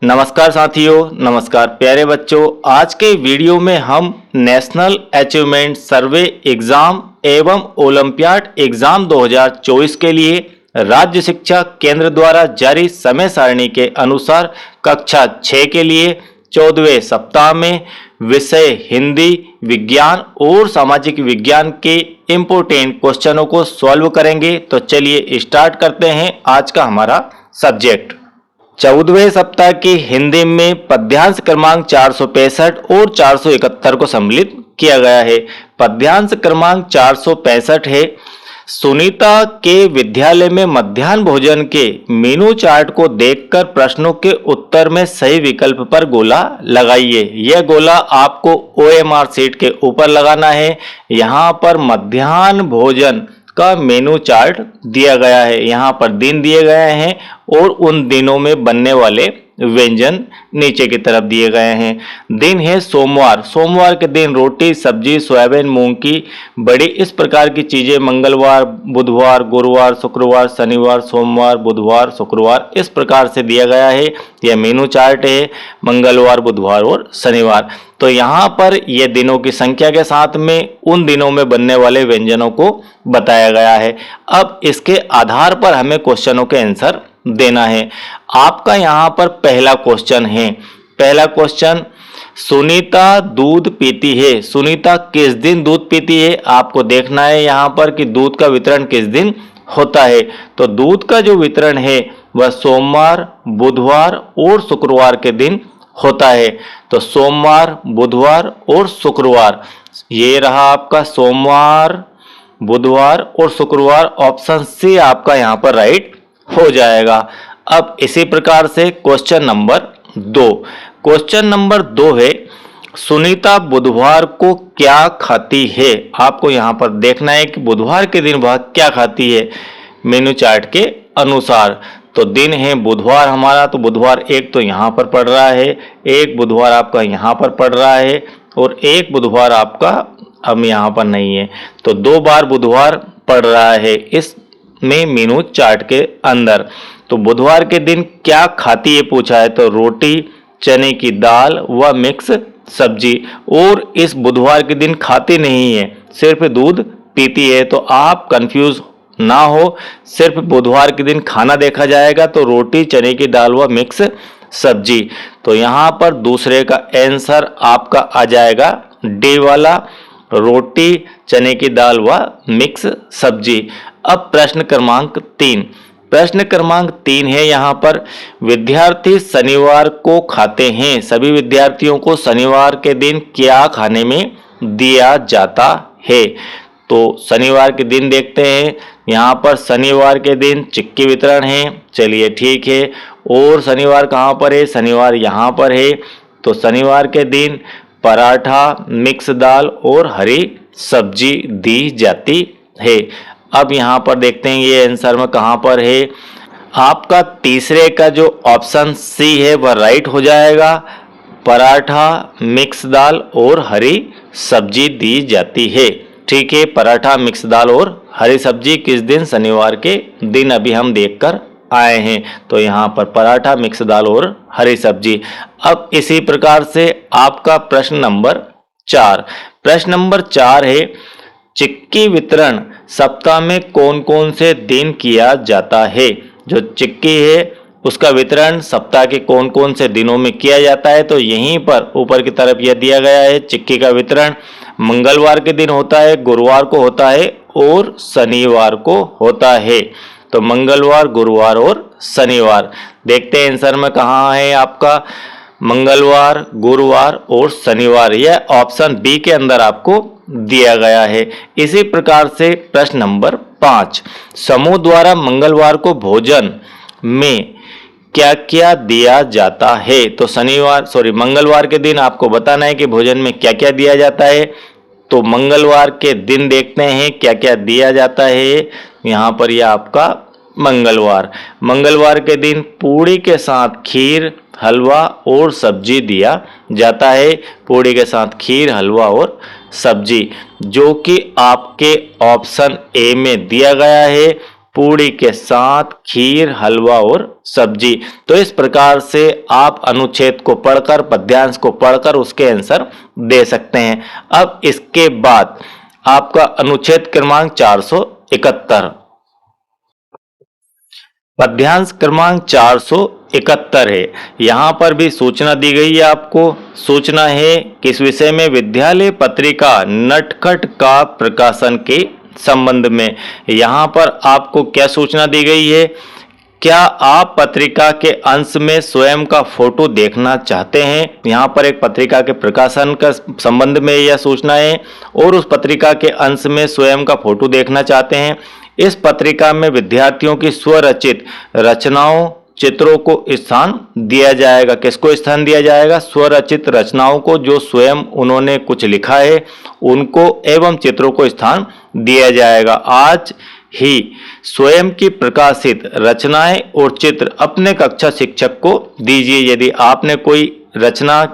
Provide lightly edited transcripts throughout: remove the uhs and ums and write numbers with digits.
नमस्कार साथियों, नमस्कार प्यारे बच्चों। आज के वीडियो में हम नेशनल अचीवमेंट सर्वे एग्जाम एवं ओलंपियाड एग्जाम 2024 के लिए राज्य शिक्षा केंद्र द्वारा जारी समय सारणी के अनुसार कक्षा 6 के लिए 14वें सप्ताह में विषय हिंदी, विज्ञान और सामाजिक विज्ञान के इम्पोर्टेंट क्वेश्चनों को सॉल्व करेंगे। तो चलिए स्टार्ट करते हैं आज का हमारा सब्जेक्ट। 14वें सप्ताह की हिंदी में पद्यांश क्रमांक 465 और 471 को सम्मिलित किया गया है। पद्यांश क्रमांक 465 है, सुनीता के विद्यालय में मध्याह्न भोजन के मेनू चार्ट को देखकर प्रश्नों के उत्तर में सही विकल्प पर गोला लगाइए। यह गोला आपको OMR शीट के ऊपर लगाना है। यहाँ पर मध्याह्न भोजन का मेनू चार्ट दिया गया है, यहाँ पर दिन दिए गए हैं और उन दिनों में बनने वाले व्यंजन नीचे की तरफ दिए गए हैं। दिन है सोमवार, सोमवार के दिन रोटी, सब्जी, सोयाबीन, मूंग की बड़ी इस प्रकार की चीजें मंगलवार, बुधवार, गुरुवार, शुक्रवार, शनिवार, सोमवार, बुधवार, शुक्रवार इस प्रकार से दिया गया है। यह मेनू चार्ट है मंगलवार, बुधवार और शनिवार। तो यहाँ पर यह दिनों की संख्या के साथ में उन दिनों में बनने वाले व्यंजनों को बताया गया है। अब इसके आधार पर हमें क्वेश्चनों के आंसर देना है। आपका यहाँ पर पहला क्वेश्चन है। पहला क्वेश्चन, सुनीता दूध पीती है। सुनीता किस दिन दूध पीती है? आपको देखना है यहाँ पर कि दूध का वितरण किस दिन होता है। तो दूध का जो वितरण है वह सोमवार, बुधवार और शुक्रवार के दिन होता है। तो सोमवार, बुधवार और शुक्रवार, ये रहा आपका सोमवार, बुधवार और शुक्रवार। ऑप्शन सी आपका यहाँ पर राइट हो जाएगा। अब इसी प्रकार से क्वेश्चन नंबर 2। क्वेश्चन नंबर 2 है, सुनीता बुधवार को क्या खाती है? आपको यहाँ पर देखना है कि बुधवार के दिन वह क्या खाती है मेनू चार्ट के अनुसार। तो दिन है बुधवार हमारा, तो बुधवार एक तो यहाँ पर पड़ रहा है, एक बुधवार आपका यहाँ पर पड़ रहा है और एक बुधवार आपका अब यहाँ पर नहीं है। तो 2 बार बुधवार पड़ रहा है इस में मेनू चार्ट के अंदर। तो बुधवार के दिन क्या खाती है पूछा है, तो रोटी, चने की दाल व मिक्स सब्जी। और इस बुधवार के दिन खाती नहीं है, सिर्फ दूध पीती है। तो आप कंफ्यूज ना हो, सिर्फ बुधवार के दिन खाना देखा जाएगा तो रोटी, चने की दाल व मिक्स सब्जी। तो यहाँ पर दूसरे का आंसर आपका आ जाएगा डी वाला, रोटी, चने की दाल व मिक्स सब्जी। अब प्रश्न क्रमांक 3। प्रश्न क्रमांक 3 है यहाँ पर, विद्यार्थी शनिवार को खाते हैं। सभी विद्यार्थियों को शनिवार के दिन क्या खाने में दिया जाता है? तो शनिवार के दिन देखते हैं। यहाँ पर शनिवार के दिन चिक्की वितरण है, चलिए ठीक है। और शनिवार कहाँ पर है? शनिवार यहाँ पर है। तो शनिवार के दिन पराठा, मिक्स दाल और हरी सब्जी दी जाती है। अब यहाँ पर देखते हैं ये आंसर में कहाँ पर है। आपका तीसरे का जो ऑप्शन सी है वह राइट हो जाएगा। पराठा, मिक्स दाल और हरी सब्जी दी जाती है। ठीक है, पराठा, मिक्स दाल और हरी सब्जी किस दिन? शनिवार के दिन अभी हम देखकर आए हैं। तो यहाँ पर पराठा, मिक्स दाल और हरी सब्जी। अब इसी प्रकार से आपका प्रश्न नंबर 4। प्रश्न नंबर 4 है, चिक्की वितरण सप्ताह में कौन कौन से दिन किया जाता है? जो चिक्की है उसका वितरण सप्ताह के कौन कौन से दिनों में किया जाता है? तो यहीं पर ऊपर की तरफ यह दिया गया है, चिक्की का वितरण मंगलवार के दिन होता है, गुरुवार को होता है और शनिवार को होता है। तो मंगलवार, गुरुवार और शनिवार। देखते हैं आंसर में कहाँ है आपका, मंगलवार, गुरुवार और शनिवार। यह ऑप्शन बी के अंदर आपको दिया गया है। इसी प्रकार से प्रश्न नंबर 5, समूह द्वारा मंगलवार को भोजन में क्या क्या दिया जाता है? तो मंगलवार के दिन आपको बताना है कि भोजन में क्या क्या दिया जाता है। तो मंगलवार के दिन देखते हैं क्या क्या दिया जाता है। यहाँ पर यह आपका मंगलवार के दिन पूड़ी के साथ खीर, हलवा और सब्जी दिया जाता है। पूड़ी के साथ खीर, हलवा और सब्जी, जो कि आपके ऑप्शन ए में दिया गया है, पूड़ी के साथ खीर, हलवा और सब्जी। तो इस प्रकार से आप अनुच्छेद को पढ़कर, पद्यांश को पढ़कर उसके आंसर दे सकते हैं। अब इसके बाद आपका अनुच्छेद क्रमांक 471, पद्यांश क्रमांक 471 है। यहाँ पर भी सूचना दी गई है आपको। सूचना है किस विषय में? विद्यालय पत्रिका नटखट का प्रकाशन के संबंध में। यहाँ पर आपको क्या सूचना दी गई है? क्या आप पत्रिका के अंश में स्वयं का फोटो देखना चाहते हैं? यहाँ पर एक पत्रिका के प्रकाशन का संबंध में यह सूचना है और उस पत्रिका के अंश में स्वयं का फोटो देखना चाहते हैं। इस पत्रिका में विद्यार्थियों की स्वरचित रचनाओं, चित्रों को स्थान दिया जाएगा। किसको स्थान दिया जाएगा? स्वरचित रचनाओं को, जो स्वयं उन्होंने कुछ लिखा है उनको, एवं चित्रों को स्थान दिया जाएगा। आज ही स्वयं की प्रकाशित रचनाएं और चित्र अपने कक्षा शिक्षक को दीजिए। यदि आपने कोई रचना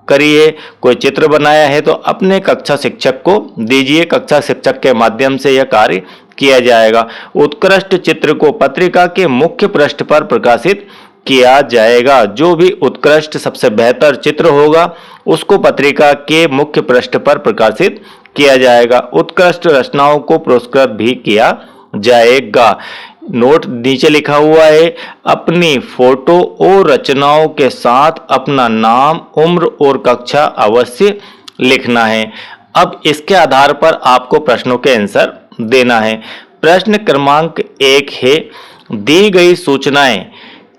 करी है, कोई चित्र बनाया है, तो अपने कक्षा शिक्षक को दीजिए। कक्षा शिक्षक के माध्यम से यह कार्य किया जाएगा। उत्कृष्ट चित्र को पत्रिका के मुख्य पृष्ठ पर प्रकाशित किया जाएगा। जो भी उत्कृष्ट, सबसे बेहतर चित्र होगा उसको पत्रिका के मुख्य पृष्ठ पर प्रकाशित किया जाएगा। उत्कृष्ट रचनाओं को पुरस्कृत भी किया जाएगा। नोट नीचे लिखा हुआ है, अपनी फोटो और रचनाओं के साथ अपना नाम, उम्र और कक्षा अवश्य लिखना है। अब इसके आधार पर आपको प्रश्नों के आंसर देना है। प्रश्न क्रमांक 1 है, दी गई सूचनाएं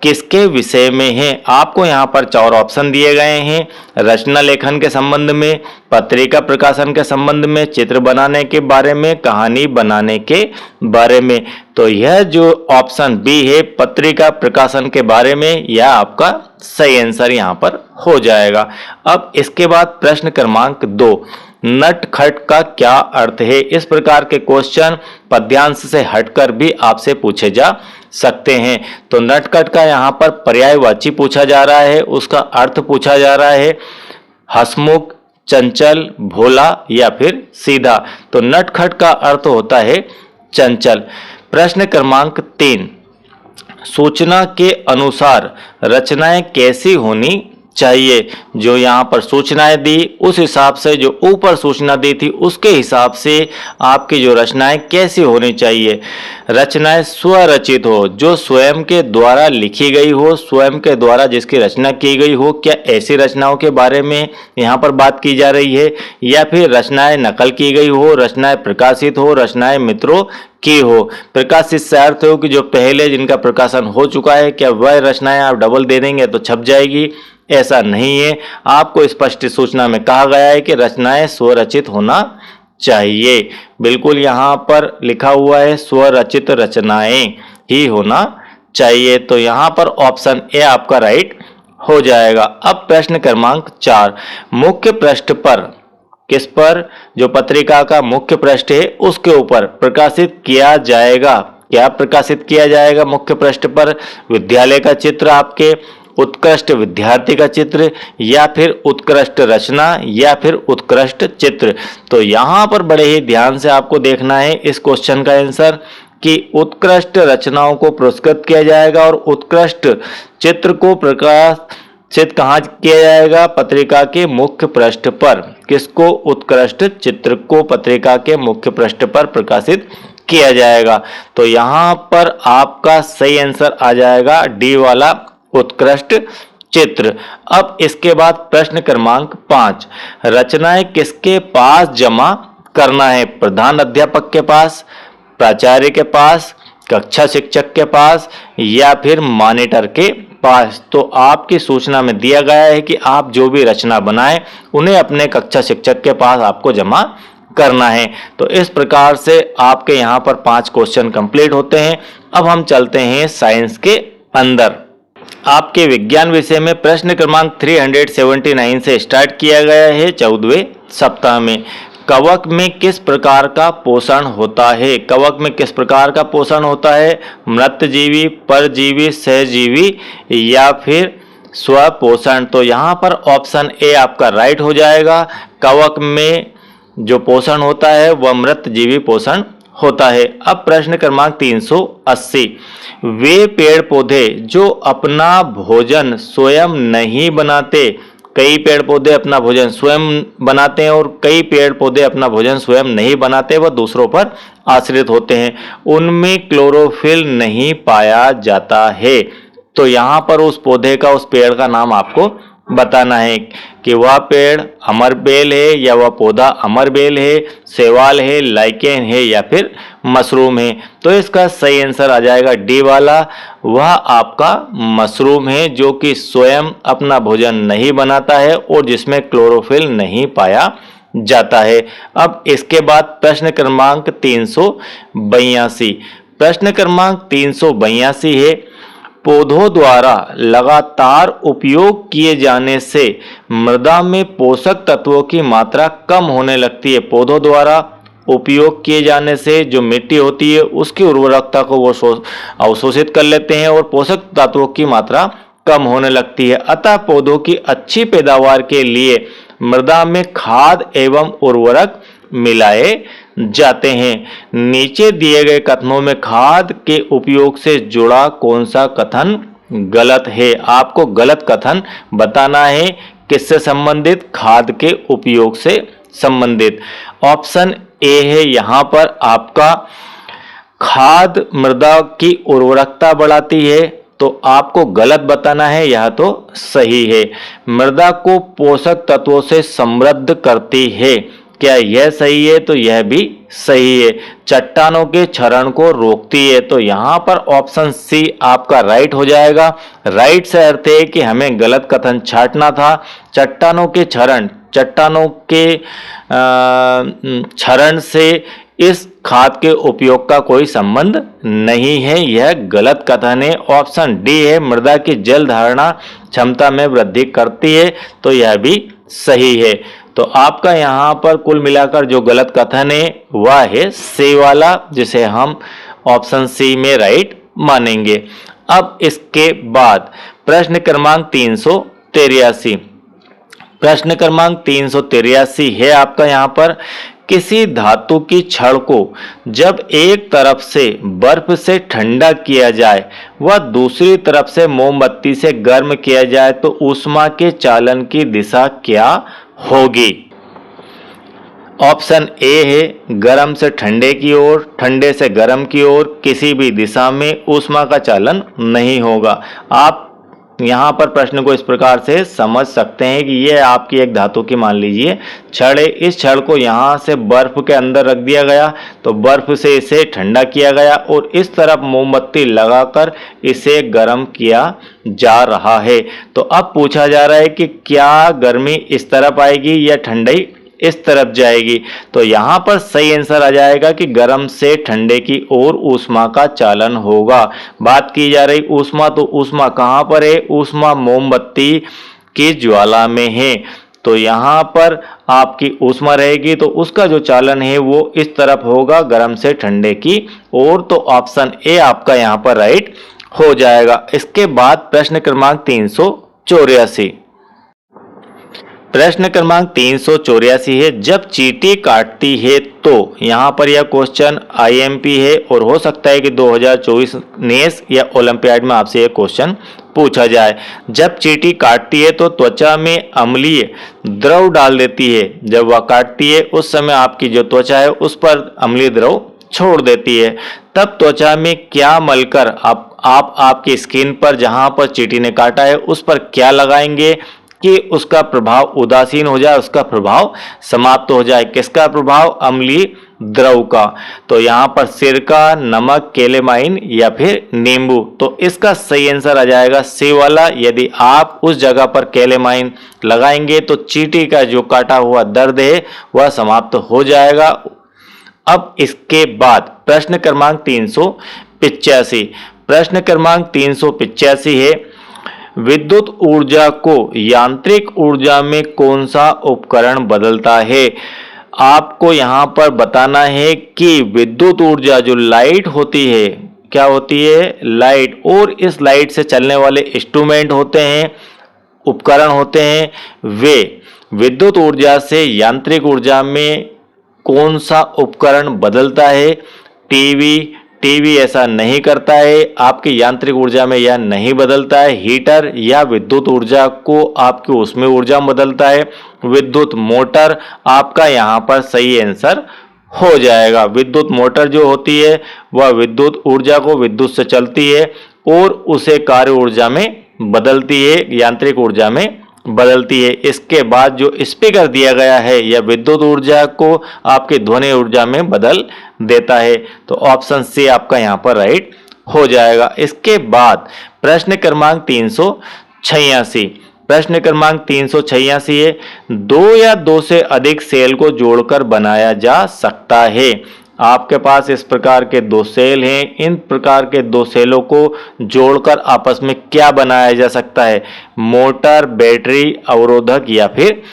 किसके विषय में है? आपको यहाँ पर 4 ऑप्शन दिए गए हैं। रचना लेखन के संबंध में, पत्रिका प्रकाशन के संबंध में, चित्र बनाने के बारे में, कहानी बनाने के बारे में। तो यह जो ऑप्शन बी है, पत्रिका प्रकाशन के बारे में, यह आपका सही आंसर यहाँ पर हो जाएगा। अब इसके बाद प्रश्न क्रमांक 2, नटखट का क्या अर्थ है? इस प्रकार के क्वेश्चन पद्यांश से हटकर भी आपसे पूछे जा सकते हैं। तो नटखट का यहाँ पर पर्यायवाची पूछा जा रहा है, उसका अर्थ पूछा जा रहा है, हंसमुख, चंचल, भोला या फिर सीधा। तो नटखट का अर्थ होता है चंचल। प्रश्न क्रमांक 3, सूचना के अनुसार रचनाएं कैसी होनी चाहिए? जो यहाँ पर सूचनाएं दी उस हिसाब से, जो ऊपर सूचना दी थी उसके हिसाब से आपकी जो रचनाएं कैसी होनी चाहिए? रचनाएं स्वरचित हो, जो स्वयं के द्वारा लिखी गई हो, स्वयं के द्वारा जिसकी रचना की गई हो। क्या ऐसी रचनाओं के बारे में यहाँ पर बात की जा रही है? या फिर रचनाएं नकल की गई हो, रचनाएं प्रकाशित हो, रचनाएं मित्रों की हो? प्रकाशित से अर्थ हो कि जो पहले जिनका प्रकाशन हो चुका है, क्या वह रचनाएं आप डबल दे देंगे तो छप जाएगी? ऐसा नहीं है। आपको स्पष्ट सूचना में कहा गया है कि रचनाएं स्वरचित होना चाहिए। बिल्कुल यहाँ पर लिखा हुआ है स्वरचित रचनाएं ही होना चाहिए। तो यहाँ पर ऑप्शन ए आपका राइट हो जाएगा। अब प्रश्न क्रमांक 4, मुख्य पृष्ठ पर, किस पर? जो पत्रिका का मुख्य पृष्ठ है उसके ऊपर प्रकाशित किया जाएगा। क्या प्रकाशित किया जाएगा मुख्य पृष्ठ पर? विद्यालय का चित्र, आपके उत्कृष्ट विद्यार्थी का चित्र, या फिर उत्कृष्ट रचना, या फिर उत्कृष्ट चित्र। तो यहाँ पर बड़े ही ध्यान से आपको देखना है इस क्वेश्चन का आंसर कि उत्कृष्ट रचनाओं को पुरस्कृत किया जाएगा और उत्कृष्ट चित्र को प्रकाशित कहाँ किया जाएगा? पत्रिका के मुख्य पृष्ठ पर। किसको? उत्कृष्ट चित्र को पत्रिका के मुख्य पृष्ठ पर प्रकाशित किया जाएगा। तो यहाँ पर आपका सही आंसर आ जाएगा डी वाला, उत्कृष्ट चित्र। अब इसके बाद प्रश्न क्रमांक 5, रचनाएं किसके पास जमा करना है? प्रधान अध्यापक के पास, प्राचार्य के पास, कक्षा शिक्षक के पास, या फिर मॉनिटर के पास। तो आपकी सूचना में दिया गया है कि आप जो भी रचना बनाएं उन्हें अपने कक्षा शिक्षक के पास आपको जमा करना है। तो इस प्रकार से आपके यहाँ पर 5 क्वेश्चन कंप्लीट होते हैं। अब हम चलते हैं साइंस के अंदर। आपके विज्ञान विषय में प्रश्न क्रमांक 379 से स्टार्ट किया गया है 14वें सप्ताह में। कवक में किस प्रकार का पोषण होता है? कवक में किस प्रकार का पोषण होता है? मृतजीवी, परजीवी, सहजीवी या फिर स्वपोषण? तो यहाँ पर ऑप्शन ए आपका राइट हो जाएगा। कवक में जो पोषण होता है वह मृतजीवी पोषण होता है। अब प्रश्न क्रमांक 380, वे पेड़ पौधे जो अपना भोजन स्वयं नहीं बनाते, कई पेड़ पौधे अपना भोजन स्वयं बनाते हैं और कई पेड़ पौधे अपना भोजन स्वयं नहीं बनाते, वह दूसरों पर आश्रित होते हैं, उनमें क्लोरोफिल नहीं पाया जाता है। तो यहाँ पर उस पौधे का, उस पेड़ का नाम आपको बताना है कि वह पेड़ अमरबेल है या वह पौधा अमरबेल है, शैवाल है, लाइकेन है या फिर मशरूम है। तो इसका सही आंसर आ जाएगा डी वाला, वह आपका मशरूम है जो कि स्वयं अपना भोजन नहीं बनाता है और जिसमें क्लोरोफिल नहीं पाया जाता है। अब इसके बाद प्रश्न क्रमांक 382, प्रश्न क्रमांक 382 है, पौधों द्वारा लगातार उपयोग किए जाने से मृदा में पोषक तत्वों की मात्रा कम होने लगती है। पौधों द्वारा उपयोग किए जाने से जो मिट्टी होती है उसकी उर्वरकता को वो अवशोषित कर लेते हैं और पोषक तत्वों की मात्रा कम होने लगती है। अतः पौधों की अच्छी पैदावार के लिए मृदा में खाद एवं उर्वरक मिलाए जाते हैं। नीचे दिए गए कथनों में खाद के उपयोग से जुड़ा कौन सा कथन गलत है? आपको गलत कथन बताना है। किससे संबंधित? खाद के उपयोग से संबंधित। ऑप्शन ए है यहाँ पर आपका, खाद मृदा की उर्वरकता बढ़ाती है, तो आपको गलत बताना है, यह तो सही है। मृदा को पोषक तत्वों से समृद्ध करती है, क्या यह सही है? तो यह भी सही है। चट्टानों के क्षरण को रोकती है, तो यहाँ पर ऑप्शन सी आपका राइट हो जाएगा। राइट से अर्थ है कि हमें गलत कथन छांटना था। चट्टानों के क्षरण, चट्टानों के क्षरण से इस खाद के उपयोग का कोई संबंध नहीं है, यह गलत कथन है। ऑप्शन डी है, मृदा की जल धारणा क्षमता में वृद्धि करती है, तो यह भी सही है। तो आपका यहाँ पर कुल मिलाकर जो गलत कथन है वह है सी वाला, जिसे हम ऑप्शन सी में राइट मानेंगे। अब इसके बाद प्रश्न क्रमांक 383, प्रश्न क्रमांक 383 है आपका यहाँ पर, किसी धातु की छड़ को जब एक तरफ से बर्फ से ठंडा किया जाए व दूसरी तरफ से मोमबत्ती से गर्म किया जाए तो ऊष्मा के चालन की दिशा क्या होगी? ऑप्शन ए है गर्म से ठंडे की ओर, ठंडे से गर्म की ओर, किसी भी दिशा में ऊष्मा का चालन नहीं होगा। आप यहाँ पर प्रश्न को इस प्रकार से समझ सकते हैं कि यह आपकी एक धातु की मान लीजिए छड़ है। इस छड़ को यहाँ से बर्फ के अंदर रख दिया गया, तो बर्फ से इसे ठंडा किया गया और इस तरफ मोमबत्ती लगाकर इसे गर्म किया जा रहा है। तो अब पूछा जा रहा है कि क्या गर्मी इस तरफ आएगी या ठंडाई इस तरफ जाएगी? तो यहाँ पर सही आंसर आ जाएगा कि गर्म से ठंडे की ओर ऊष्मा का चालन होगा। बात की जा रही ऊष्मा, तो ऊष्मा कहाँ पर है? ऊष्मा मोमबत्ती की ज्वाला में है। तो यहाँ पर आपकी ऊष्मा रहेगी तो उसका जो चालन है वो इस तरफ होगा, गर्म से ठंडे की ओर। तो ऑप्शन ए आपका यहाँ पर राइट हो जाएगा। इसके बाद प्रश्न क्रमांक 384, प्रश्न क्रमांक 384 है, जब चींटी काटती है तो यहाँ पर यह क्वेश्चन आईएमपी है और हो सकता है कि 2024 नेस या ओलंपियाड में आपसे यह क्वेश्चन पूछा जाए। जब चींटी काटती है तो त्वचा में अम्लीय द्रव डाल देती है। जब वह काटती है उस समय आपकी जो त्वचा है उस पर अम्लीय द्रव छोड़ देती है। तब त्वचा में क्या मलकर आप आपकी स्किन पर जहां पर चींटी ने काटा है उस पर क्या लगाएंगे कि उसका प्रभाव उदासीन हो जाए, उसका प्रभाव समाप्त हो जाए? किसका प्रभाव? अम्लीय द्रव का। तो यहाँ पर सिरका, नमक, केलेमाइन या फिर नींबू। तो इसका सही आंसर आ जाएगा सी वाला। यदि आप उस जगह पर केलेमाइन लगाएंगे तो चींटी का जो काटा हुआ दर्द है वह समाप्त हो जाएगा। अब इसके बाद प्रश्न क्रमांक 385, प्रश्न क्रमांक 385 है, विद्युत ऊर्जा को यांत्रिक ऊर्जा में कौन सा उपकरण बदलता है? आपको यहाँ पर बताना है कि विद्युत ऊर्जा जो लाइट होती है, क्या होती है, लाइट, और इस लाइट से चलने वाले इंस्ट्रूमेंट होते हैं, उपकरण होते हैं, वे विद्युत ऊर्जा से यांत्रिक ऊर्जा में कौन सा उपकरण बदलता है। टीवी ऐसा नहीं करता है, आपकी यांत्रिक ऊर्जा में यह नहीं बदलता है। हीटर या विद्युत ऊर्जा को आपकी उसमें ऊर्जा में बदलता है। विद्युत मोटर आपका यहाँ पर सही आंसर हो जाएगा। विद्युत मोटर जो होती है वह विद्युत ऊर्जा को विद्युत से चलती है और उसे कार्य ऊर्जा में बदलती है, यांत्रिक ऊर्जा में बदलती है। इसके बाद जो स्पीकर दिया गया है यह विद्युत ऊर्जा को आपकी ध्वनि ऊर्जा में बदल देता है। तो ऑप्शन सी आपका यहाँ पर राइट हो जाएगा। इसके बाद प्रश्न क्रमांक 386, प्रश्न क्रमांक 386 है, दो या दो से अधिक सेल को जोड़कर बनाया जा सकता है। आपके पास इस प्रकार के दो सेल हैं, इन प्रकार के दो सेलों को जोड़कर आपस में क्या बनाया जा सकता है, मोटर, बैटरी, अवरोधक या फिर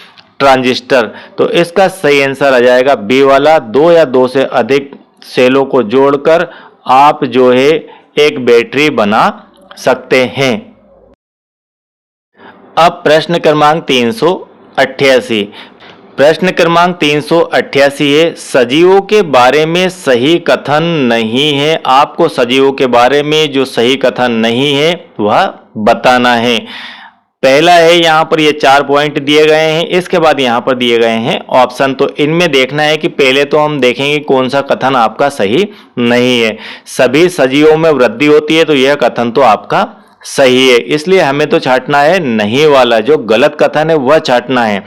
ट्रांजिस्टर। तो इसका सही आंसर आ जाएगा बी वाला, दो या दो से अधिक सेलों को जोड़कर आप जो है एक बैटरी बना सकते हैं। अब प्रश्न क्रमांक 388, प्रश्न क्रमांक 388 है, सजीवों के बारे में सही कथन नहीं है। आपको सजीवों के बारे में जो सही कथन नहीं है वह बताना है। पहला है, यहाँ पर ये 4 पॉइंट दिए गए हैं, इसके बाद यहाँ पर दिए गए हैं ऑप्शन। तो इनमें देखना है कि पहले तो हम देखेंगे कौन सा कथन आपका सही नहीं है। सभी सजीवों में वृद्धि होती है, तो यह कथन तो आपका सही है, इसलिए हमें तो छांटना है नहीं वाला, जो गलत कथन है वह छांटना है।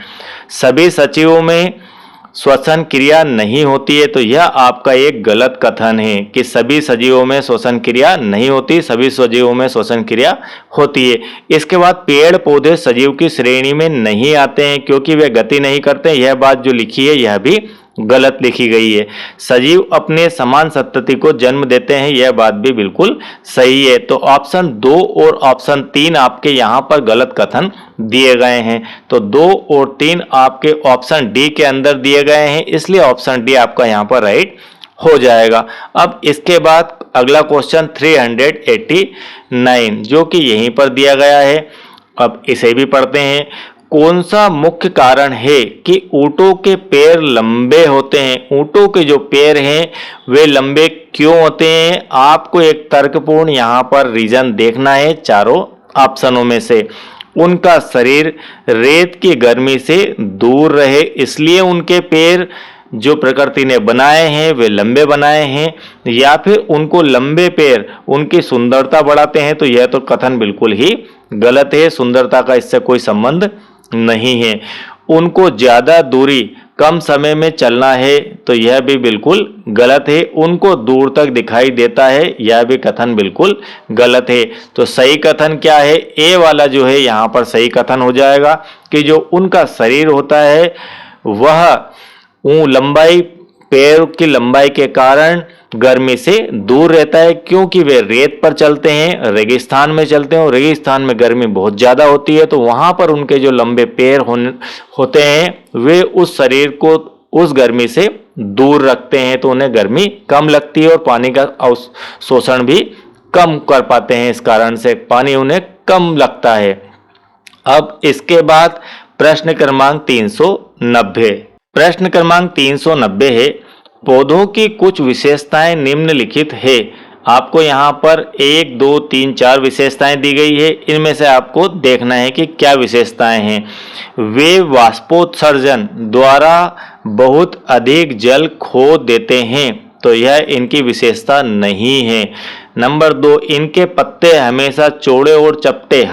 सभी सजीवों में श्वसन क्रिया नहीं होती है, तो यह आपका एक गलत कथन है कि सभी सजीवों में श्वसन क्रिया नहीं होती, सभी सजीवों में श्वसन क्रिया होती है। इसके बाद पेड़ पौधे सजीव की श्रेणी में नहीं आते हैं क्योंकि वे गति नहीं करते, यह बात जो लिखी है यह भी गलत लिखी गई है। सजीव अपने समान संतति को जन्म देते हैं, यह बात भी बिल्कुल सही है। तो ऑप्शन 2 और ऑप्शन 3 आपके यहाँ पर गलत कथन दिए गए हैं। तो 2 और 3 आपके ऑप्शन डी के अंदर दिए गए हैं, इसलिए ऑप्शन डी आपका यहाँ पर राइट हो जाएगा। अब इसके बाद अगला क्वेश्चन 389 जो कि यहीं पर दिया गया है, अब इसे भी पढ़ते हैं। कौन सा मुख्य कारण है कि ऊंटों के पैर लंबे होते हैं। ऊंटों के जो पैर हैं वे लंबे क्यों होते हैं। आपको एक तर्कपूर्ण यहाँ पर रीजन देखना है चारों ऑप्शनों में से। उनका शरीर रेत की गर्मी से दूर रहे, इसलिए उनके पैर जो प्रकृति ने बनाए हैं वे लंबे बनाए हैं, या फिर उनको लंबे पैर उनकी सुंदरता बढ़ाते हैं। तो यह तो कथन बिल्कुल ही गलत है, सुंदरता का इससे कोई संबंध नहीं है। उनको ज्यादा दूरी कम समय में चलना है, तो यह भी बिल्कुल गलत है। उनको दूर तक दिखाई देता है, यह भी कथन बिल्कुल गलत है। तो सही कथन क्या है, ए वाला जो है यहाँ पर सही कथन हो जाएगा कि जो उनका शरीर होता है वह लंबाई, पैर की लंबाई के कारण गर्मी से दूर रहता है, क्योंकि वे रेत पर चलते हैं, रेगिस्तान में चलते हैं, और रेगिस्तान में गर्मी बहुत ज्यादा होती है। तो वहां पर उनके जो लंबे पैर होते हैं वे उस शरीर को उस गर्मी से दूर रखते हैं, तो उन्हें गर्मी कम लगती है और पानी का शोषण भी कम कर पाते हैं, इस कारण से पानी उन्हें कम लगता है। अब इसके बाद प्रश्न क्रमांक 390, प्रश्न क्रमांक 390 है, पौधों की कुछ विशेषताएं निम्नलिखित है। आपको यहाँ पर 1, 2, 3, 4 विशेषताएं दी गई है, इनमें से आपको देखना है कि क्या विशेषताएं हैं। वे वाष्पोत्सर्जन द्वारा बहुत अधिक जल खो देते हैं, तो यह इनकी विशेषता नहीं है। नंबर 2, इनके पत्ते हमेशा चौड़े और चपटे,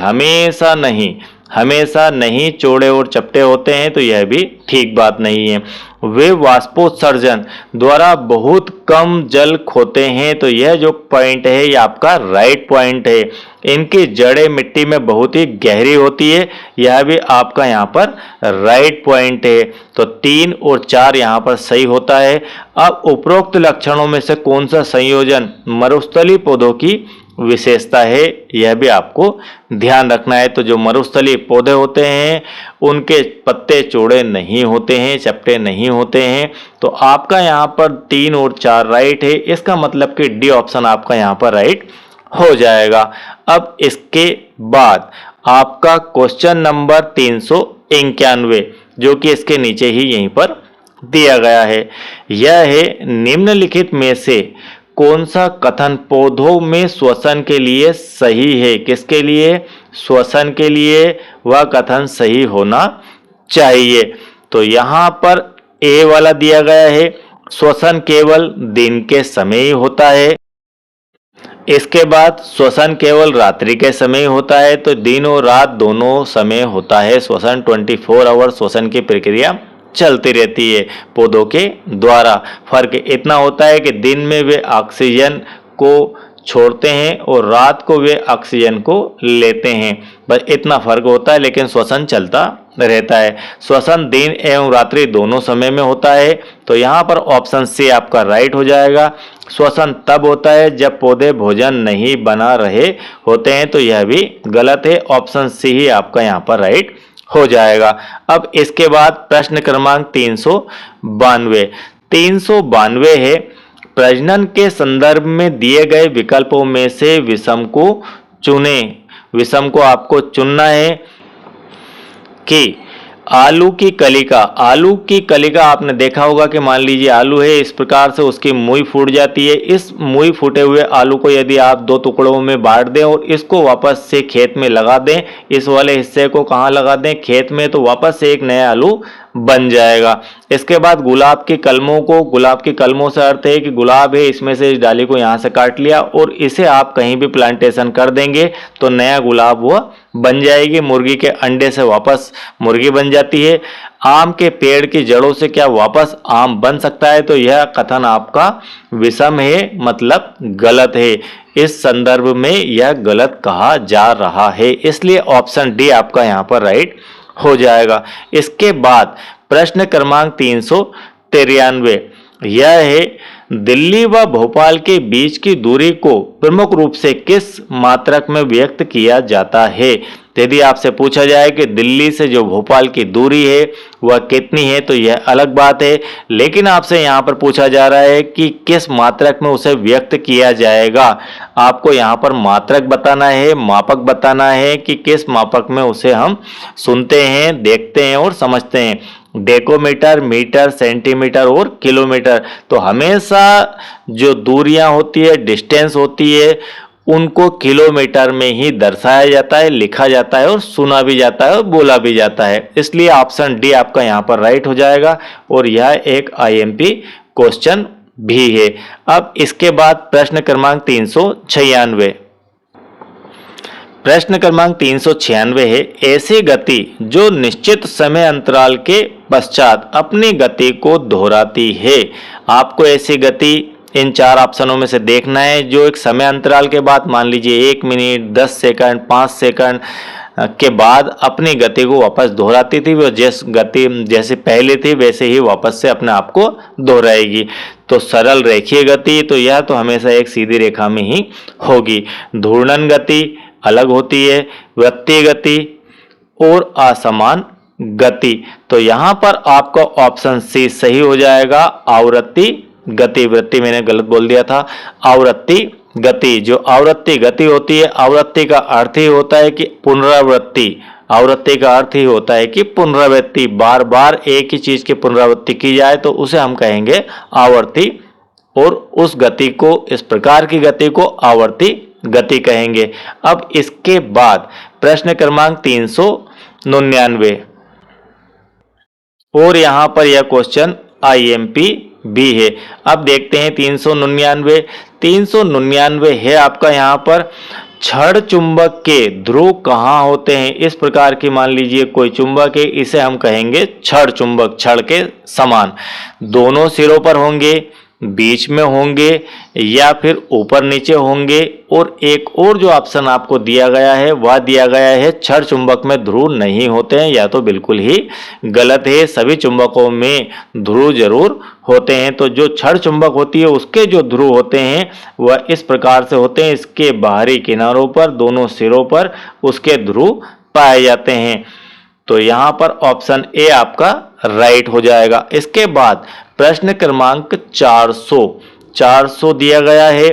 हमेशा नहीं चौड़े और चपटे होते हैं, तो यह भी ठीक बात नहीं है। वे वाष्पोत्सर्जन द्वारा बहुत कम जल खोते हैं, तो यह जो पॉइंट है ये आपका राइट पॉइंट है। इनकी जड़ें मिट्टी में बहुत ही गहरी होती है, यह भी आपका यहाँ पर राइट पॉइंट है। तो 3 और 4 यहाँ पर सही होता है। अब उपरोक्त लक्षणों में से कौन सा संयोजन मरुस्थलीय पौधों की विशेषता है, यह भी आपको ध्यान रखना है। तो जो मरुस्थलीय पौधे होते हैं उनके पत्ते चौड़े नहीं होते हैं, चपटे नहीं होते हैं। तो आपका यहाँ पर 3 और 4 राइट है, इसका मतलब कि डी ऑप्शन आपका यहाँ पर राइट हो जाएगा। अब इसके बाद आपका क्वेश्चन नंबर 391 जो कि इसके नीचे ही यहीं पर दिया गया है, यह है निम्नलिखित में से कौन सा कथन पौधों में श्वसन के लिए सही है। किसके लिए? श्वसन के लिए वह कथन सही होना चाहिए। तो यहाँ पर ए वाला दिया गया है, श्वसन केवल दिन के समय ही होता है। इसके बाद श्वसन केवल रात्रि के समय होता है। तो दिन और रात दोनों समय होता है श्वसन, 24 आवर श्वसन की प्रक्रिया चलती रहती है पौधों के द्वारा। फर्क इतना होता है कि दिन में वे ऑक्सीजन को छोड़ते हैं और रात को वे ऑक्सीजन को लेते हैं, बस इतना फर्क होता है, लेकिन श्वसन चलता रहता है। श्वसन दिन एवं रात्रि दोनों समय में होता है। तो यहाँ पर ऑप्शन सी आपका राइट हो जाएगा। श्वसन तब होता है जब पौधे भोजन नहीं बना रहे होते हैं, तो यह भी गलत है। ऑप्शन सी ही आपका यहाँ पर राइट हो जाएगा। अब इसके बाद प्रश्न क्रमांक 392 है, प्रजनन के संदर्भ में दिए गए विकल्पों में से विषम को चुनें। विषम को आपको चुनना है कि आलू की कलिका आपने देखा होगा कि मान लीजिए आलू है, इस प्रकार से उसकी मूई फूट जाती है। इस मूई फूटे हुए आलू को यदि आप 2 टुकड़ों में बांट दें और इसको वापस से खेत में लगा दें, इस वाले हिस्से को कहाँ लगा दें? खेत में, तो वापस से एक नया आलू बन जाएगा। इसके बाद गुलाब की कलमों से अर्थ है कि गुलाब है, इसमें से इस डाली को यहाँ से काट लिया और इसे आप कहीं भी प्लांटेशन कर देंगे तो नया गुलाब वह बन जाएगी। मुर्गी के अंडे से वापस मुर्गी बन जाती है। आम के पेड़ की जड़ों से क्या वापस आम बन सकता है? तो यह कथन आपका विषम है, मतलब गलत है। इस संदर्भ में यह गलत कहा जा रहा है, इसलिए ऑप्शन डी आपका यहाँ पर राइट हो जाएगा। इसके बाद प्रश्न क्रमांक 393 यह है, दिल्ली व भोपाल के बीच की दूरी को प्रमुख रूप से किस मात्रक में व्यक्त किया जाता है? यदि आपसे पूछा जाए कि दिल्ली से जो भोपाल की दूरी है वह कितनी है, तो यह अलग बात है, लेकिन आपसे यहाँ पर पूछा जा रहा है कि किस मात्रक में उसे व्यक्त किया जाएगा। आपको यहाँ पर मात्रक बताना है, मापक बताना है कि किस मापक में उसे हम सुनते हैं, देखते हैं और समझते हैं। डेकोमीटर, मीटर, सेंटीमीटर और किलोमीटर। तो हमेशा जो दूरियां होती है, डिस्टेंस होती है, उनको किलोमीटर में ही दर्शाया जाता है, लिखा जाता है और सुना भी जाता है और बोला भी जाता है। इसलिए ऑप्शन डी आपका यहाँ पर राइट हो जाएगा और यह एक आईएमपी क्वेश्चन भी है। अब इसके बाद प्रश्न क्रमांक 396 है, ऐसी गति जो निश्चित समय अंतराल के पश्चात अपनी गति को दोहराती है। आपको ऐसी गति इन 4 ऑप्शनों में से देखना है जो एक समय अंतराल के बाद, मान लीजिए 1 मिनट, 10 सेकंड, 5 सेकंड के बाद अपनी गति को वापस दोहराती थी। वो जैसे पहले थी वैसे ही वापस से अपने आप को दोहराएगी। तो सरल रेखीय गति, तो यह तो हमेशा एक सीधी रेखा में ही होगी। घूर्णन गति अलग होती है, वृत्तीय गति और असमान गति। तो यहाँ पर आपका ऑप्शन सी सही हो जाएगा, आवृत्ति गति। वृत्ति मैंने गलत बोल दिया था, आवृत्ति गति। जो आवृत्ति गति होती है, आवृत्ति का अर्थ ही होता है कि पुनरावृत्ति। आवृत्ति का अर्थ ही होता है कि पुनरावृत्ति, बार बार एक ही चीज की पुनरावृत्ति की जाए तो उसे हम कहेंगे आवर्ती, और उस गति को, इस प्रकार की गति को आवर्ती गति कहेंगे। अब इसके बाद प्रश्न क्रमांक 399 और यहां पर यह क्वेश्चन आईएमपी भी है। अब देखते हैं 399 है आपका यहाँ पर, छड़ चुंबक के ध्रुव कहाँ होते हैं? इस प्रकार की मान लीजिए कोई चुंबक है, इसे हम कहेंगे छड़ चुंबक, छड़ के समान। दोनों सिरों पर होंगे, बीच में होंगे या फिर ऊपर नीचे होंगे। और एक और जो ऑप्शन आपको दिया गया है वह दिया गया है क्षण चुंबक में ध्रुव नहीं होते हैं, या तो बिल्कुल ही गलत है। सभी चुंबकों में ध्रुव जरूर होते हैं। तो जो क्षण चुंबक होती है उसके जो ध्रुव होते हैं वह इस प्रकार से होते हैं, इसके बाहरी किनारों पर दोनों सिरों पर उसके ध्रुव पाए जाते हैं। तो यहां पर ऑप्शन ए आपका राइट हो जाएगा। इसके बाद प्रश्न क्रमांक 400 दिया गया है,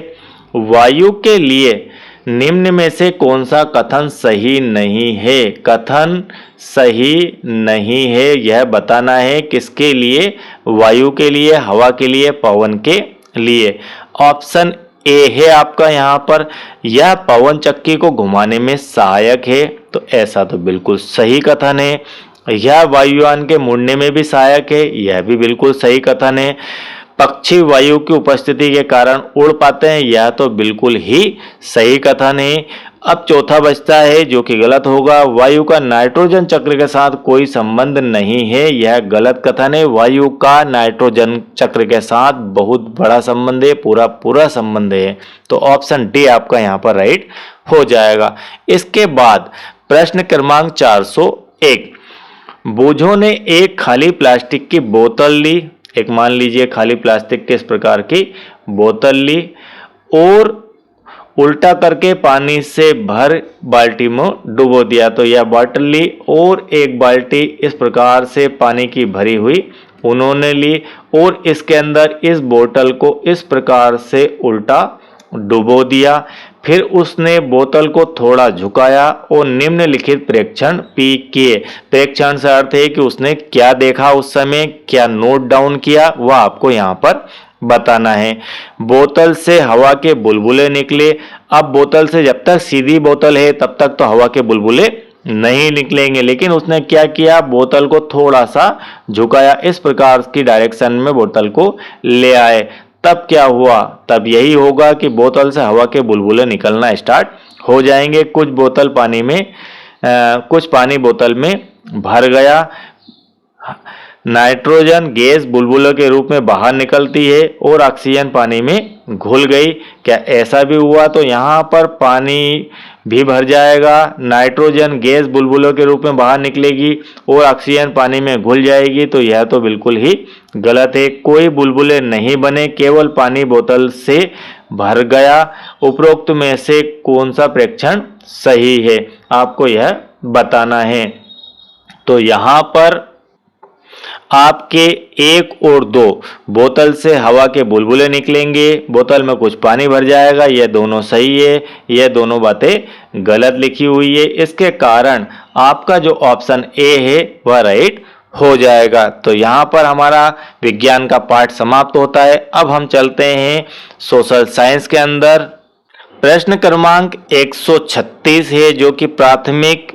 वायु के लिए निम्न में से कौन सा कथन सही नहीं है। कथन सही नहीं है यह बताना है, किसके लिए, वायु के लिए, हवा के लिए, पवन के लिए। ऑप्शन ए है आपका यहाँ पर, यह पवन चक्की को घुमाने में सहायक है। तो ऐसा तो बिल्कुल सही कथन है। यह वायुयान के मुड़ने में भी सहायक है, यह भी बिल्कुल सही कथन है। पक्षी वायु की उपस्थिति के कारण उड़ पाते हैं, यह तो बिल्कुल ही सही कथन है। अब चौथा बचता है जो कि गलत होगा, वायु का नाइट्रोजन चक्र के साथ कोई संबंध नहीं है, यह गलत कथन है। वायु का नाइट्रोजन चक्र के साथ बहुत बड़ा संबंध है, पूरा संबंध है। तो ऑप्शन डी आपका यहाँ पर राइट हो जाएगा। इसके बाद प्रश्न क्रमांक 401, बूझों ने एक खाली प्लास्टिक की बोतल ली, एक मान लीजिए खाली प्लास्टिक के इस प्रकार की बोतल ली और उल्टा करके पानी से भर बाल्टी में डुबो दिया। तो यह बोतल ली और एक बाल्टी इस प्रकार से पानी की भरी हुई उन्होंने ली और इसके अंदर इस बोतल को इस प्रकार से उल्टा डुबो दिया। फिर उसने बोतल को थोड़ा झुकाया और निम्नलिखित प्रेक्षण पी किए। प्रेक्षण से अर्थ है कि उसने क्या देखा, उस समय क्या नोट डाउन किया, वह आपको यहाँ पर बताना है। बोतल से हवा के बुलबुले निकले। अब बोतल से जब तक सीधी बोतल है तब तक तो हवा के बुलबुले नहीं निकलेंगे, लेकिन उसने क्या किया, बोतल को थोड़ा सा झुकाया, इस प्रकार की डायरेक्शन में बोतल को ले आए। तब क्या हुआ, तब यही होगा कि बोतल से हवा के बुलबुले निकलना स्टार्ट हो जाएंगे। कुछ पानी बोतल में भर गया। नाइट्रोजन गैस बुलबुलों के रूप में बाहर निकलती है और ऑक्सीजन पानी में घुल गई। क्या ऐसा भी हुआ? तो यहाँ पर पानी भी भर जाएगा, नाइट्रोजन गैस बुलबुलों के रूप में बाहर निकलेगी और ऑक्सीजन पानी में घुल जाएगी। तो यह तो बिल्कुल ही गलत है, कोई बुलबुले नहीं बने, केवल पानी बोतल से भर गया। उपरोक्त में से कौन सा प्रेक्षण सही है, आपको यह बताना है। तो यहाँ पर आपके 1 और 2 बोतल से हवा के बुलबुले निकलेंगे, बोतल में कुछ पानी भर जाएगा, यह दोनों सही है, यह दोनों बातें गलत लिखी हुई है। इसके कारण आपका जो ऑप्शन ए है वह राइट हो जाएगा। तो यहाँ पर हमारा विज्ञान का पाठ समाप्त होता है। अब हम चलते हैं सोशल साइंस के अंदर। प्रश्न क्रमांक 136 है जो कि प्राथमिक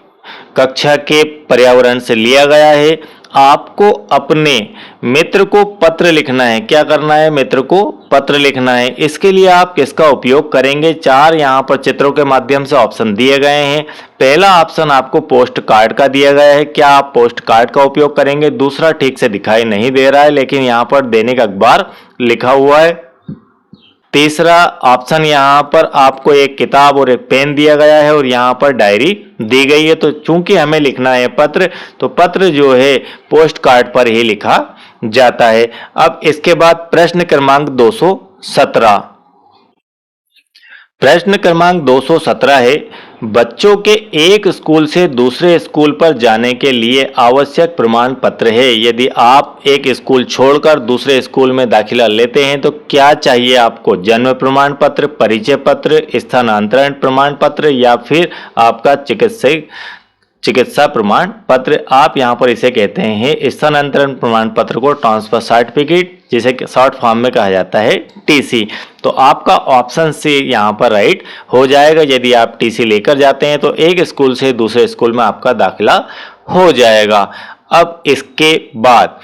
कक्षा के पर्यावरण से लिया गया है। आपको अपने मित्र को पत्र लिखना है। क्या करना है? मित्र को पत्र लिखना है। इसके लिए आप किसका उपयोग करेंगे? 4 यहाँ पर चित्रों के माध्यम से ऑप्शन दिए गए हैं। पहला ऑप्शन आपको पोस्ट कार्ड का दिया गया है। क्या आप पोस्ट कार्ड का उपयोग करेंगे? दूसरा ठीक से दिखाई नहीं दे रहा है, लेकिन यहाँ पर दैनिक अखबार लिखा हुआ है। तीसरा ऑप्शन यहाँ पर आपको एक किताब और एक पेन दिया गया है और यहाँ पर डायरी दी गई है। तो चूंकि हमें लिखना है पत्र, तो पत्र जो है पोस्ट कार्ड पर ही लिखा जाता है। अब इसके बाद प्रश्न क्रमांक 217। प्रश्न क्रमांक 217 है, बच्चों के एक स्कूल से दूसरे स्कूल पर जाने के लिए आवश्यक प्रमाण पत्र है। यदि आप एक स्कूल छोड़कर दूसरे स्कूल में दाखिला लेते हैं तो क्या चाहिए आपको? जन्म प्रमाण पत्र, परिचय पत्र, स्थानांतरण प्रमाण पत्र या फिर आपका चिकित्सा प्रमाण पत्र। आप यहाँ पर इसे कहते हैं स्थानांतरण प्रमाण पत्र को ट्रांसफर सर्टिफिकेट, जिसे शॉर्ट फॉर्म में कहा जाता है टीसी। तो आपका ऑप्शन सी यहाँ पर राइट हो जाएगा। यदि आप टीसी लेकर जाते हैं तो एक स्कूल से दूसरे स्कूल में आपका दाखिला हो जाएगा। अब इसके बाद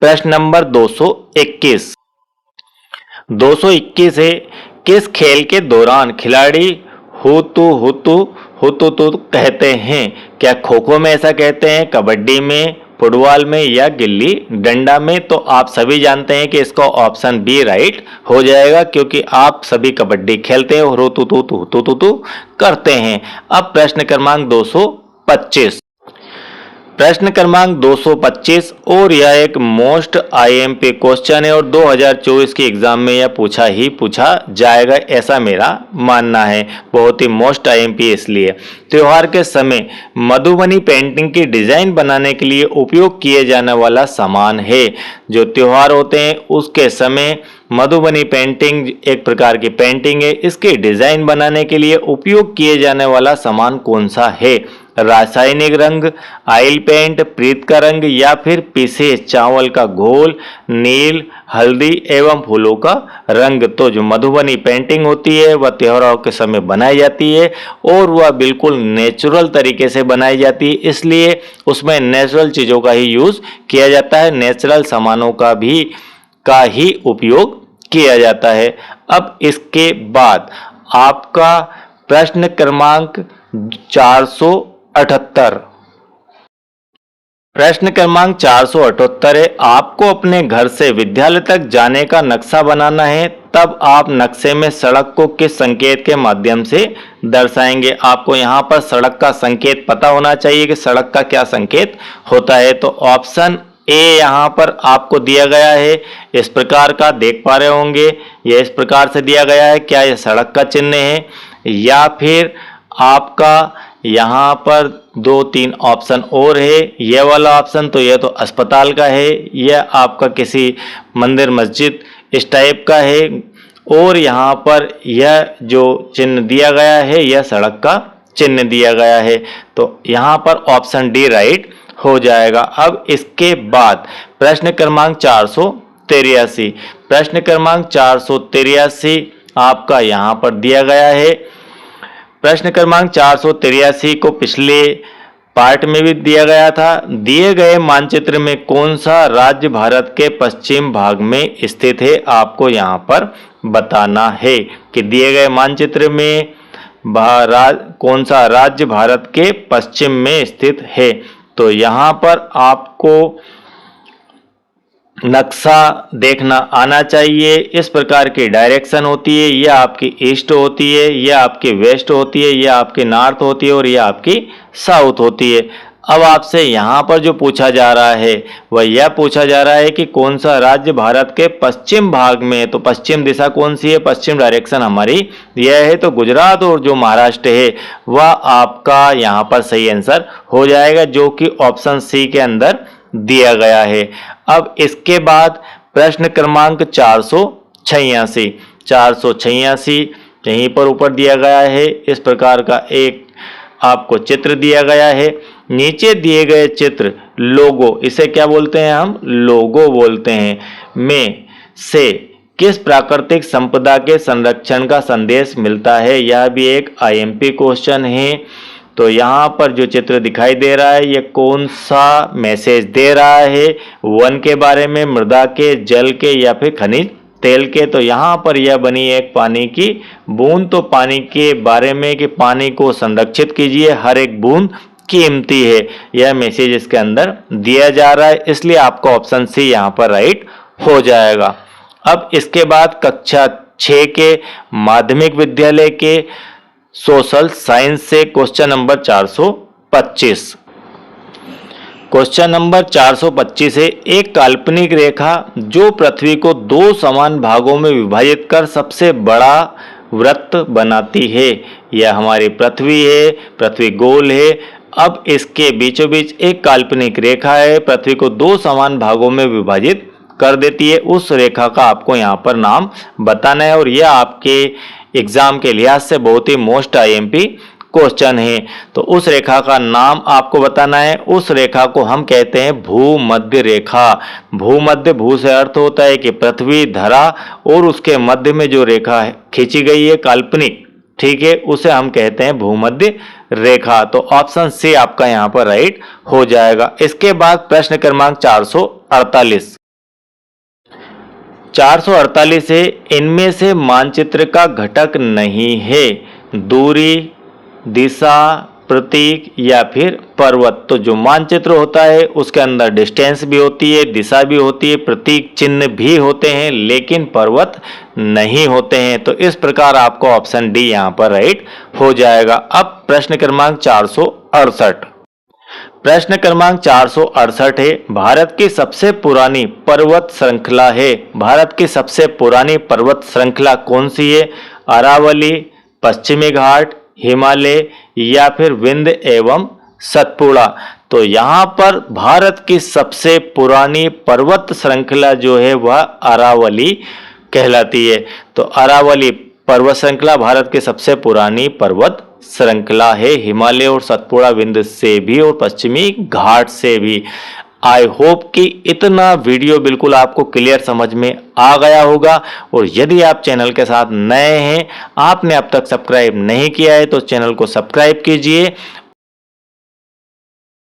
प्रश्न नंबर 221 है, किस खेल के दौरान खिलाड़ी हुतु कहते हैं? क्या खो खो में ऐसा कहते हैं, कबड्डी में, फुटबॉल में या गिल्ली डंडा में? तो आप सभी जानते हैं कि इसका ऑप्शन बी राइट हो जाएगा, क्योंकि आप सभी कबड्डी खेलते हैं और हो तू करते हैं। अब प्रश्न क्रमांक 225। प्रश्न क्रमांक 225 और यह एक मोस्ट आईएमपी क्वेश्चन है और 2024 के एग्जाम में यह पूछा जाएगा, ऐसा मेरा मानना है। बहुत ही मोस्ट आईएमपी इसलिए। त्योहार के समय मधुबनी पेंटिंग की डिजाइन बनाने के लिए उपयोग किए जाने वाला सामान है। जो त्योहार होते हैं उसके समय मधुबनी पेंटिंग एक प्रकार की पेंटिंग है, इसके डिजाइन बनाने के लिए उपयोग किए जाने वाला सामान कौन सा है? रासायनिक रंग, ऑयल पेंट, प्रीत का रंग या फिर पीसे चावल का घोल, नील, हल्दी एवं फूलों का रंग। तो जो मधुबनी पेंटिंग होती है वह त्योहारों के समय बनाई जाती है और वह बिल्कुल नेचुरल तरीके से बनाई जाती है, इसलिए उसमें नेचुरल चीज़ों का ही यूज किया जाता है, नेचुरल सामानों का ही उपयोग किया जाता है। अब इसके बाद आपका प्रश्न क्रमांक 478। प्रश्न क्रमांक 478 है, आपको अपने घर से विद्यालय तक जाने का नक्शा बनाना है, तब आप नक्शे में सड़क को किस संकेत के माध्यम से दर्शाएंगे? आपको यहाँ पर सड़क का संकेत पता होना चाहिए कि सड़क का क्या संकेत होता है। तो ऑप्शन ए यहाँ पर आपको दिया गया है, इस प्रकार का देख पा रहे होंगे, यह इस प्रकार से दिया गया है। क्या यह सड़क का चिन्ह है? या फिर आपका यहाँ पर 2-3 ऑप्शन और है। यह वाला ऑप्शन तो यह तो अस्पताल का है, यह आपका किसी मंदिर मस्जिद इस टाइप का है, और यहाँ पर यह जो चिन्ह दिया गया है यह सड़क का चिन्ह दिया गया है। तो यहाँ पर ऑप्शन डी राइट हो जाएगा। अब इसके बाद प्रश्न क्रमांक 483। प्रश्न क्रमांक 483 आपका यहाँ पर दिया गया है। प्रश्न क्रमांक 483 को पिछले पार्ट में भी दिया गया था। दिए गए मानचित्र में कौन सा राज्य भारत के पश्चिम भाग में स्थित है? आपको यहाँ पर बताना है कि दिए गए मानचित्र में कौन सा राज्य भारत के पश्चिम में स्थित है। तो यहाँ पर आपको नक्शा देखना आना चाहिए। इस प्रकार की डायरेक्शन होती है, यह आपकी ईस्ट होती है, यह आपकी वेस्ट होती है, यह आपकी नॉर्थ होती है और यह आपकी साउथ होती है। अब आपसे यहाँ पर जो पूछा जा रहा है वह यह पूछा जा रहा है कि कौन सा राज्य भारत के पश्चिम भाग में है। तो पश्चिम दिशा कौन सी है? पश्चिम डायरेक्शन हमारी यह है, तो गुजरात और जो महाराष्ट्र है वह आपका यहाँ पर सही आंसर हो जाएगा, जो कि ऑप्शन सी के अंदर दिया गया है। अब इसके बाद प्रश्न क्रमांक 486 यहीं पर ऊपर दिया गया है। इस प्रकार का एक आपको चित्र दिया गया है। नीचे दिए गए चित्र लोगो, इसे क्या बोलते हैं? हम लोगो बोलते हैं, में से किस प्राकृतिक संपदा के संरक्षण का संदेश मिलता है? यह भी एक आईएमपी क्वेश्चन है। तो यहाँ पर जो चित्र दिखाई दे रहा है ये कौन सा मैसेज दे रहा है? वन के बारे में, मृदा के, जल के या फिर खनिज तेल के? तो यहाँ पर यह बनी एक पानी की बूंद, तो पानी के बारे में कि पानी को संरक्षित कीजिए, हर एक बूंद कीमती है, यह मैसेज इसके अंदर दिया जा रहा है, इसलिए आपका ऑप्शन सी यहाँ पर राइट हो जाएगा। अब इसके बाद कक्षा 6 के माध्यमिक विद्यालय के सोशल साइंस से क्वेश्चन नंबर 425। क्वेश्चन नंबर 425 है, एक काल्पनिक रेखा जो पृथ्वी को 2 समान भागों में विभाजित कर सबसे बड़ा वृत्त बनाती है। यह हमारी पृथ्वी है, पृथ्वी गोल है। अब इसके बीचों बीच एक काल्पनिक रेखा है, पृथ्वी को 2 समान भागों में विभाजित कर देती है। उस रेखा का आपको यहाँ पर नाम बताना है और यह आपके एग्जाम के लिहाज से बहुत ही मोस्ट आईएमपी क्वेश्चन है। तो उस रेखा का नाम आपको बताना है। उस रेखा को हम कहते हैं भूमध्य रेखा। भूमध्य, भू से अर्थ होता है कि पृथ्वी, धरा, और उसके मध्य में जो रेखा खींची गई है काल्पनिक, ठीक है, उसे हम कहते हैं भूमध्य रेखा। तो ऑप्शन सी आपका यहाँ पर राइट हो जाएगा। इसके बाद प्रश्न क्रमांक 448। 448 है, इनमें से मानचित्र का घटक नहीं है दूरी, दिशा, प्रतीक या फिर पर्वत। तो जो मानचित्र होता है उसके अंदर डिस्टेंस भी होती है, दिशा भी होती है, प्रतीक चिन्ह भी होते हैं, लेकिन पर्वत नहीं होते हैं। तो इस प्रकार आपको ऑप्शन डी यहाँ पर राइट हो जाएगा। अब प्रश्न क्रमांक 468। प्रश्न क्रमांक 468 है, भारत की सबसे पुरानी पर्वत श्रृंखला है। भारत की सबसे पुरानी पर्वत श्रृंखला कौन सी है? अरावली, पश्चिमी घाट, हिमालय या फिर विंध्य एवं सतपुड़ा। तो यहाँ पर भारत की सबसे पुरानी पर्वत श्रृंखला जो है वह अरावली कहलाती है। तो अरावली पर्वत श्रृंखला भारत की सबसे पुरानी पर्वत श्रृंखला है, हिमालय और सतपुड़ा विंध्य से भी और पश्चिमी घाट से भी। आई होप कि इतना वीडियो बिल्कुल आपको क्लियर समझ में आ गया होगा। और यदि आप चैनल के साथ नए हैं, आपने अब तक सब्सक्राइब नहीं किया है तो चैनल को सब्सक्राइब कीजिए